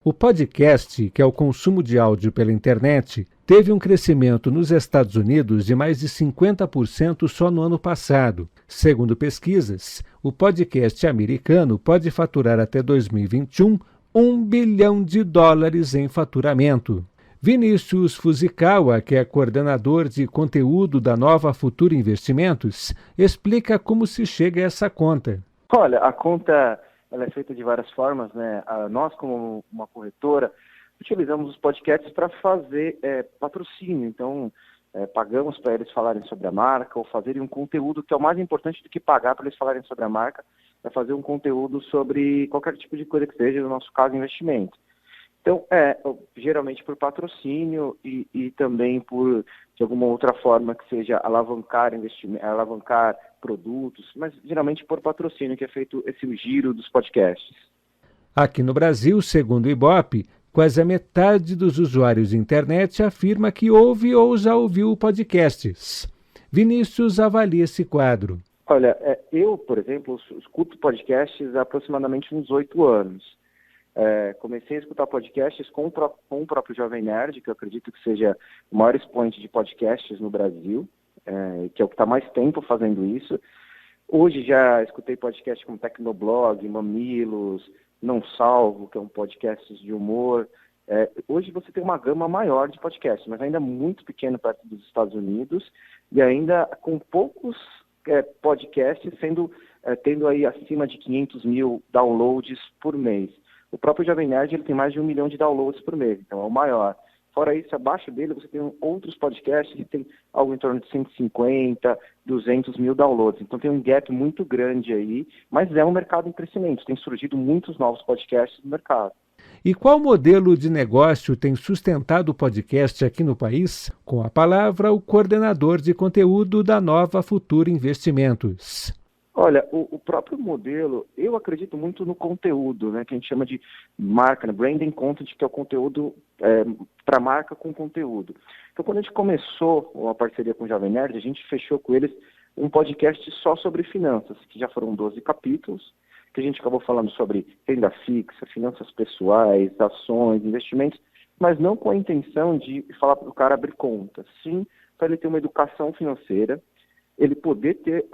O podcast, que é o consumo de áudio pela internet, teve um crescimento nos Estados Unidos de mais de 50% só no ano passado. Segundo pesquisas, o podcast americano pode faturar até 2021 $1 bilhão em faturamento. Vinícius Fuzikawa, que é coordenador de conteúdo da Nova Futura Investimentos, explica como se chega a essa conta. Olha, a conta ela é feita de várias formas, né? Nós, como uma corretora, utilizamos os podcasts para fazer patrocínio. Então, pagamos para eles falarem sobre a marca ou fazerem um conteúdo que é o mais importante do que pagar para eles falarem sobre a marca, é fazer um conteúdo sobre qualquer tipo de coisa que seja, no nosso caso, investimento. Então, geralmente por patrocínio e também por, de alguma outra forma, que seja alavancar investimento, alavancar produtos, mas geralmente por patrocínio, que é feito esse giro dos podcasts. Aqui no Brasil, segundo o Ibope, quase a metade dos usuários de internet afirma que ouve ou já ouviu podcasts. Vinícius avalia esse quadro. Olha, eu, por exemplo, escuto podcasts há aproximadamente uns 8 anos. Comecei a escutar podcasts com o próprio Jovem Nerd, que eu acredito que seja o maior expoente de podcasts no Brasil, que é o que está mais tempo fazendo isso. Hoje já escutei podcasts como Tecnoblog, Mamilos, Não Salvo, que é um podcast de humor. Hoje você tem uma gama maior de podcasts, mas ainda muito pequeno perto dos Estados Unidos e ainda com poucos podcasts tendo aí acima de 500 mil downloads por mês. O próprio Jovem Nerd ele tem mais de 1 milhão de downloads por mês, então é o maior. Fora isso, abaixo dele você tem outros podcasts que tem algo em torno de 150, 200 mil downloads. Então tem um gap muito grande aí, mas é um mercado em crescimento. Tem surgido muitos novos podcasts no mercado. E qual modelo de negócio tem sustentado o podcast aqui no país? Com a palavra, o coordenador de conteúdo da Nova Futura Investimentos. Olha, o próprio modelo, eu acredito muito no conteúdo, né, que a gente chama de marca, né, branding content, que é o conteúdo para marca com conteúdo. Então, quando a gente começou uma parceria com o Jovem Nerd, a gente fechou com eles um podcast só sobre finanças, que já foram 12 capítulos, que a gente acabou falando sobre renda fixa, finanças pessoais, ações, investimentos, mas não com a intenção de falar para o cara abrir conta, sim para ele ter uma educação financeira, ele poder ter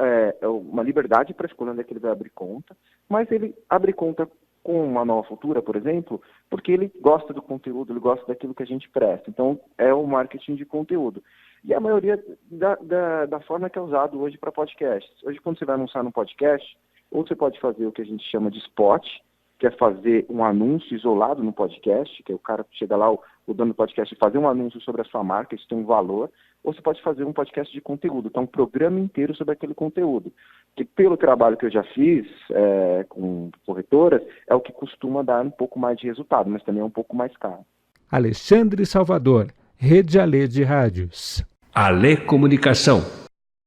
uma liberdade para escolher onde é que ele vai abrir conta, mas ele abre conta com uma Nova Futura, por exemplo, porque ele gosta do conteúdo, ele gosta daquilo que a gente presta. Então, é o marketing de conteúdo. E a maioria da forma que é usado hoje para podcasts. Hoje, quando você vai anunciar num podcast, ou você pode fazer o que a gente chama de spot, que é fazer um anúncio isolado no podcast, que é o cara chega lá, o dono do podcast, e fazer um anúncio sobre a sua marca, isso tem um valor, ou você pode fazer um podcast de conteúdo, então um programa inteiro sobre aquele conteúdo, que pelo trabalho que eu já fiz com corretoras, é o que costuma dar um pouco mais de resultado, mas também é um pouco mais caro. Alexandre Salvador, Rede Alê de Rádios. Alê Comunicação.